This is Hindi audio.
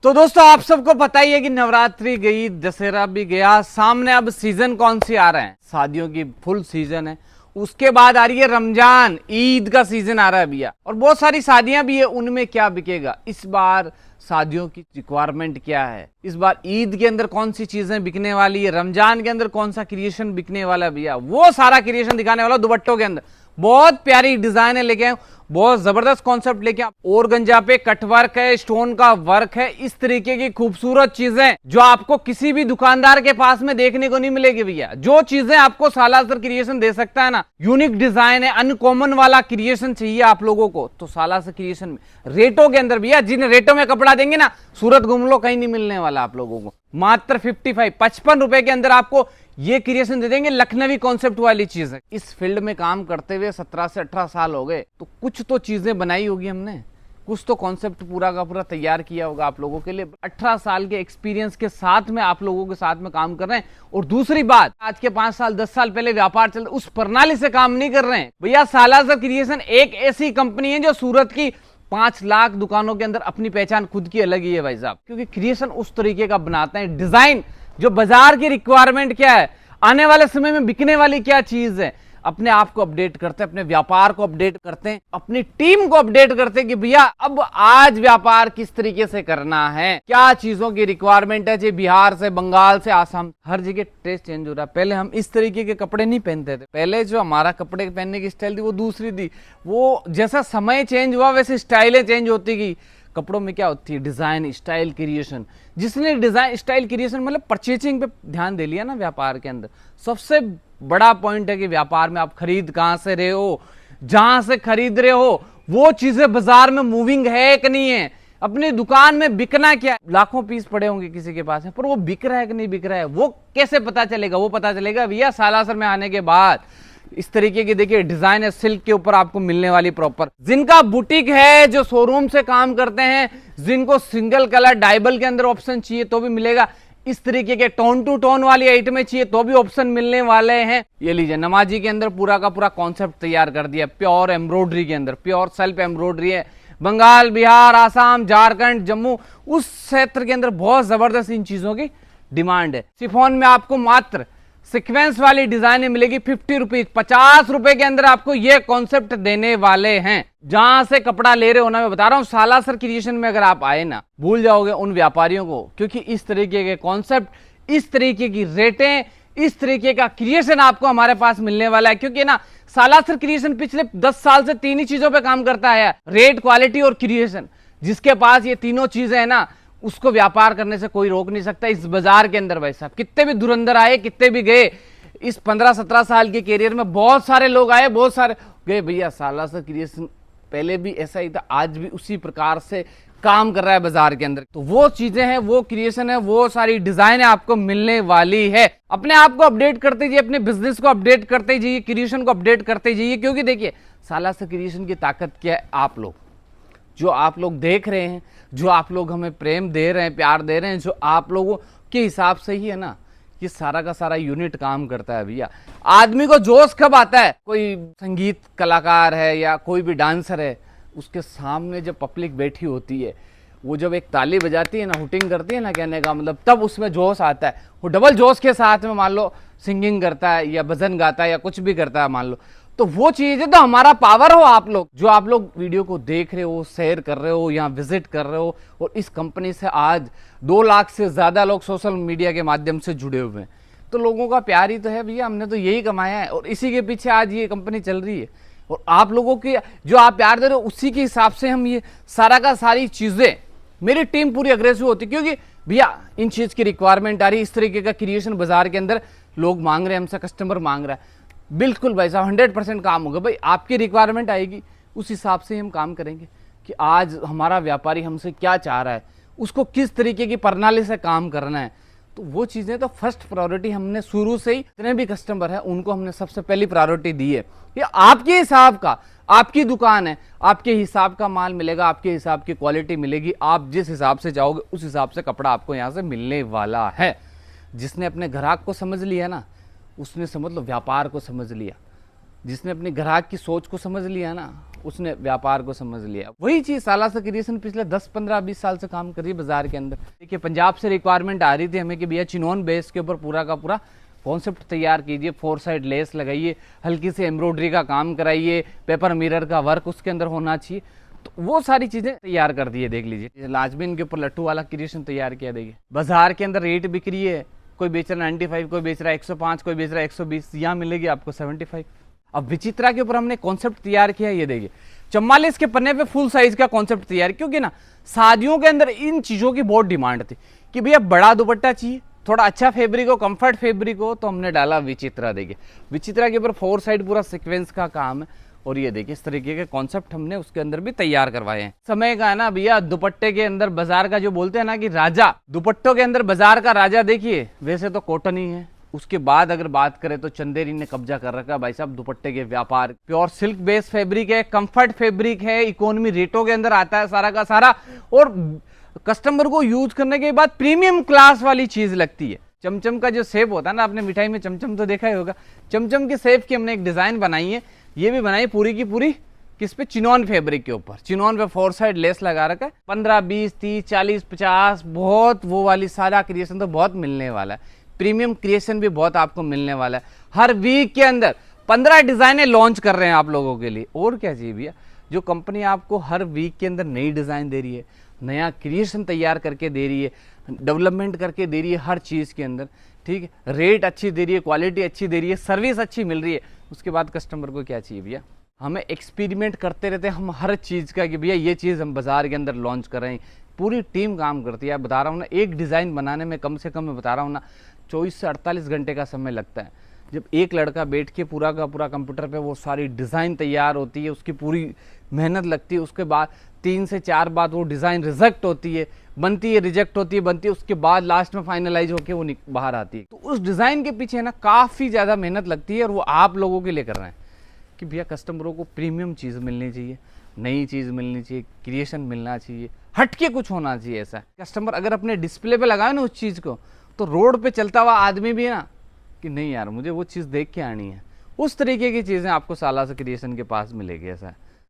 तो दोस्तों आप सबको पता ही है कि नवरात्रि गई, दशहरा भी गया, सामने अब सीजन कौन सी आ रहे हैं? शादियों की फुल सीजन है। उसके बाद आ रही है रमजान, ईद का सीजन आ रहा है भैया, और बहुत सारी शादियां भी है। उनमें क्या बिकेगा इस बार? शादियों की रिक्वायरमेंट क्या है इस बार? ईद के अंदर कौन सी चीजें बिकने वाली है? रमजान के अंदर कौन सा क्रिएशन बिकने वाला है भैया? वो सारा क्रिएशन दिखाने वाला दुपट्टों के अंदर। बहुत प्यारी डिजाइने लेके आए, बहुत जबरदस्त कॉन्सेप्ट लेके और गंजा पे कटवर्क है, स्टोन का वर्क है, इस तरीके की खूबसूरत चीजें जो आपको किसी भी दुकानदार के पास में देखने को नहीं मिलेगी भैया। जो चीजें आपको सालासर क्रिएशन दे सकता है ना, यूनिक डिजाइन है, अनकॉमन वाला क्रिएशन चाहिए आप लोगों को, तो सालासर क्रिएशन में रेटों के अंदर भैया, जिन रेटों में कपड़ा देंगे ना, सूरत घूम लो कहीं नहीं मिलने वाला आप लोगों को। मात्र 55 रुपए के अंदर आपको ये क्रिएशन दे देंगे। लखनवी कॉन्सेप्ट वाली चीज है। इस फील्ड में काम करते हुए 17 से 18 साल हो गए, तो कुछ तो चीजें बनाई होगी हमने, कुछ तो कॉन्सेप्ट पूरा का पूरा तैयार किया होगा आप लोगों के लिए। 18 साल के एक्सपीरियंस के साथ में आप लोगों के साथ में काम कर रहे हैं। और दूसरी बात, आज के 5 साल 10 साल पहले व्यापार चल उस प्रणाली से काम नहीं कर रहे हैं भैया। सालासर क्रिएशन एक ऐसी कंपनी है जो सूरत की 5 लाख दुकानों के अंदर अपनी पहचान खुद की अलग ही है भाई साहब, क्योंकि क्रिएशन उस तरीके का बनाते हैं। डिजाइन जो बाजार की रिक्वायरमेंट क्या है, आने वाले समय में बिकने वाली क्या चीज है, अपने आप को अपडेट करते हैं, अपने व्यापार को अपडेट करते हैं, अपनी टीम को अपडेट करते हैं कि भैया अब आज व्यापार किस तरीके से करना है, क्या चीजों की रिक्वायरमेंट है। जी बिहार से, बंगाल से, आसाम, हर जगह टेस्ट चेंज हो रहा है। पहले हम इस तरीके के कपड़े नहीं पहनते थे। पहले जो हमारा कपड़े पहनने की स्टाइल थी वो दूसरी थी। वो जैसा समय चेंज हुआ वैसे स्टाइलें चेंज होती गई। कपड़ों में क्या होती है? Design, style creation. जिसने डिजाइन स्टाइल क्रिएशन मतलब परचेजिंग पे ध्यान दे लिया ना व्यापार के अंदर, सबसे बड़ा पॉइंट है कि व्यापार में आप खरीद कहां से रहे हो, जहां से खरीद रहे हो वो चीजें बाजार में मूविंग है कि नहीं है, अपनी दुकान में बिकना क्या है। लाखों पीस पड़े होंगे किसी के पास है, पर वो बिक रहा है कि नहीं बिक रहा है, वो कैसे पता चलेगा? वो पता चलेगा भैया सालासर में आने के बाद। इस तरीके की देखिए डिजाइन है, सिल्क के ऊपर आपको मिलने वाली प्रॉपर। जिनका बुटीक है, जो शोरूम से काम करते हैं, जिनको सिंगल कलर डाइबल के अंदर ऑप्शन चाहिए तो भी मिलेगा। इस तरीके के टोन टू टोन वाली आइटमें चाहिए तो भी ऑप्शन मिलने वाले हैं। ये लीजिए, नमाजी के अंदर पूरा का पूरा कॉन्सेप्ट तैयार कर दिया, प्योर एम्ब्रॉयडरी के अंदर, प्योर सेल्फ एम्ब्रॉयडरी है। बंगाल, बिहार, आसाम, झारखंड, जम्मू, उस क्षेत्र के अंदर बहुत जबरदस्त इन चीजों की डिमांड है। शिफॉन में आपको मात्र सीक्वेंस वाली डिजाइन मिलेगी 50 रुपीज, 50 रुपए के अंदर आपको यह कॉन्सेप्ट देने वाले हैं। जहां से कपड़ा ले रहे हो ना, मैं बता रहा हूं सालासर क्रिएशन में अगर आप आए ना, भूल जाओगे उन व्यापारियों को, क्योंकि इस तरीके के कॉन्सेप्ट, इस तरीके की रेटें, इस तरीके का क्रिएशन आपको हमारे पास मिलने वाला है। क्योंकि ना सालासर क्रिएशन पिछले 10 साल से 3 ही चीजों पे काम करता है, रेट, क्वालिटी और क्रिएशन। जिसके पास ये तीनों चीजें है ना, उसको व्यापार करने से कोई रोक नहीं सकता इस बाजार के अंदर। भाई साहब कितने भी धुरंधर आए, कितने भी गए, इस 15-17 साल के कैरियर में बहुत सारे लोग आए, बहुत सारे गए भैया। सालासर क्रिएशन पहले भी ऐसा ही था, आज भी उसी प्रकार से काम कर रहा है बाजार के अंदर। तो वो चीजें हैं, वो क्रिएशन है, वो सारी डिजाइन आपको मिलने वाली है। अपने आप को अपडेट करते जाइए, अपने बिजनेस को अपडेट करते जाइए, क्रिएशन को अपडेट करते जाइए। क्योंकि देखिए सालासर क्रिएशन की ताकत क्या है, आप लोग, जो आप लोग देख रहे हैं, जो आप लोग हमें प्रेम दे रहे हैं, प्यार दे रहे हैं, जो आप लोगों के हिसाब से ही है ना ये सारा का सारा यूनिट काम करता है भैया। आदमी को जोश कब आता है? कोई संगीत कलाकार है या कोई भी डांसर है, उसके सामने जब पब्लिक बैठी होती है, वो जब एक ताली बजाती है ना, हुटिंग करती है ना, कहने का मतलब, तब उसमें जोश आता है। वो डबल जोश के साथ में मान लो सिंगिंग करता है या भजन गाता है या कुछ भी करता है मान लो, तो वो चीज है। तो हमारा पावर हो आप लोग, जो आप लोग वीडियो को देख रहे हो, शेयर कर रहे हो, यहाँ विजिट कर रहे हो, और इस कंपनी से आज 2 लाख से ज्यादा लोग सोशल मीडिया के माध्यम से जुड़े हुए हैं। तो लोगों का प्यार ही तो है भैया, हमने तो यही कमाया है और इसी के पीछे आज ये कंपनी चल रही है। और आप लोगों की जो आप प्यार दे रहे हो, उसी के हिसाब से हम ये सारा का सारी चीजें, मेरी टीम पूरी अग्रेसिव होती है। क्योंकि भैया इन चीज की रिक्वायरमेंट आ रही है, इस तरीके का क्रिएशन बाजार के अंदर लोग मांग रहे हैं, हमसे कस्टमर मांग रहा है। बिल्कुल भाई साहब 100% काम होगा भाई, आपकी रिक्वायरमेंट आएगी उस हिसाब से हम काम करेंगे कि आज हमारा व्यापारी हमसे क्या चाह रहा है, उसको किस तरीके की प्रणाली से काम करना है। तो वो चीजें तो फर्स्ट प्रायोरिटी हमने शुरू से ही, जितने भी कस्टमर है उनको हमने सबसे पहली प्रायोरिटी दी है कि आपके हिसाब का, आपकी दुकान है, आपके हिसाब का माल मिलेगा, आपके हिसाब की क्वालिटी मिलेगी, आप जिस हिसाब से जाओगे उस हिसाब से कपड़ा आपको यहाँ से मिलने वाला है। जिसने अपने ग्राहक को समझ लिया ना, उसने समझ लो व्यापार को समझ लिया। जिसने अपने ग्राहक की सोच को समझ लिया ना, उसने व्यापार को समझ लिया। वही चीज सालासा क्रिएशन पिछले 10-15-20 साल से काम कर रही है बाजार के अंदर। देखिए पंजाब से रिक्वायरमेंट आ रही थी हमें कि भैया चिनॉन बेस के ऊपर पूरा का पूरा कॉन्सेप्ट तैयार कीजिए, 4 साइड लेस लगाइए, हल्की सी एम्ब्रॉयडरी का काम कराइए, पेपर मिरर का वर्क उसके अंदर होना चाहिए। तो वो सारी चीजें तैयार कर दी है। देख लीजिए लाजमीन के ऊपर लट्टू वाला क्रिएशन तैयार किया। देखिए बाजार के अंदर रेट बिक रही है, कोई बेच रहा है 95, कोई बेच रहा है 105, कोई बेच रहा है 120, यहाँ मिलेगी आपको 75। अब विचित्रा के ऊपर हमने कॉन्सेप्ट तैयार किया। ये देखिए 44 के पन्ने पे फुल साइज का कॉन्सेप्ट तैयार, क्योंकि ना शादियों के अंदर इन चीजों की बहुत डिमांड थी कि भैया बड़ा दुपट्टा चाहिए, थोड़ा अच्छा फैब्रिक हो, कंफर्ट फैब्रिक हो, तो हमने डाला विचित्रा। देखिए विचित्रा के ऊपर 4 साइड पूरा सीक्वेंस का काम है। और ये देखिए इस तरीके के कॉन्सेप्ट हमने उसके अंदर भी तैयार करवाए हैं। समय का है ना भैया, दुपट्टे के अंदर बाजार का जो बोलते हैं ना कि राजा, दुपट्टों के अंदर बाजार का राजा देखिए वैसे तो कॉटन ही है। उसके बाद अगर बात करें तो चंदेरी ने कब्जा कर रखा भाई साहब दुपट्टे के व्यापार। प्योर सिल्क बेस फैब्रिक है, कंफर्ट फैब्रिक है, इकोनॉमी रेटों के अंदर आता है सारा का सारा, और कस्टमर को यूज करने के बाद प्रीमियम क्लास वाली चीज लगती है। चमचम का जो शेप होता है ना, आपने मिठाई में चमचम तो देखा ही होगा, चमचम के शेप की हमने एक डिजाइन बनाई है। ये भी बनाई पूरी की पूरी किस पे, चिनॉन फैब्रिक के ऊपर। चिनॉन पे 4 साइड लेस लगा रखा है। 15, 20, 30, 40, 50 बहुत वो वाली सारा क्रिएशन तो बहुत मिलने वाला है। प्रीमियम क्रिएशन भी बहुत आपको मिलने वाला है। हर वीक के अंदर 15 डिजाइनें लॉन्च कर रहे हैं आप लोगों के लिए। और क्या चाहिए भैया, जो कंपनी आपको हर वीक के अंदर नई डिजाइन दे रही है, नया क्रिएशन तैयार करके दे रही है, डेवलपमेंट करके दे रही है हर चीज के अंदर, ठीक है, रेट अच्छी दे रही है, क्वालिटी अच्छी दे रही है, सर्विस अच्छी मिल रही है, उसके बाद कस्टमर को क्या चाहिए भैया। हमें एक्सपेरिमेंट करते रहते हैं हम हर चीज़ का कि भैया ये चीज़ हम बाजार के अंदर लॉन्च कर रहे हैं। पूरी टीम काम करती है। बता रहा हूँ ना, एक डिज़ाइन बनाने में कम से कम मैं बता रहा हूँ ना 24 से 48 घंटे का समय लगता है। जब एक लड़का बैठ के पूरा का पूरा कंप्यूटर पे वो सारी डिज़ाइन तैयार होती है, उसकी पूरी मेहनत लगती है, उसके बाद 3 से 4 बार वो डिज़ाइन रिजेक्ट होती है, बनती है, रिजेक्ट होती है, बनती है, उसके बाद लास्ट में फाइनलाइज होकर वो बाहर आती है। तो उस डिज़ाइन के पीछे ना काफ़ी ज़्यादा मेहनत लगती है, और वो आप लोगों के लिए कर रहे हैं कि भैया कस्टमरों को प्रीमियम चीज़ मिलनी चाहिए, नई चीज़ मिलनी चाहिए, क्रिएशन मिलना चाहिए, हटके कुछ होना चाहिए। ऐसा कस्टमर अगर अपने डिस्प्ले पे लगाए ना उस चीज़ को, तो रोड पे चलता हुआ आदमी भी है ना कि नहीं यार मुझे वो चीज़ देख के आनी है। उस तरीके की चीज़ें आपको सालासा क्रिएशन के पास मिलेगी। ऐसा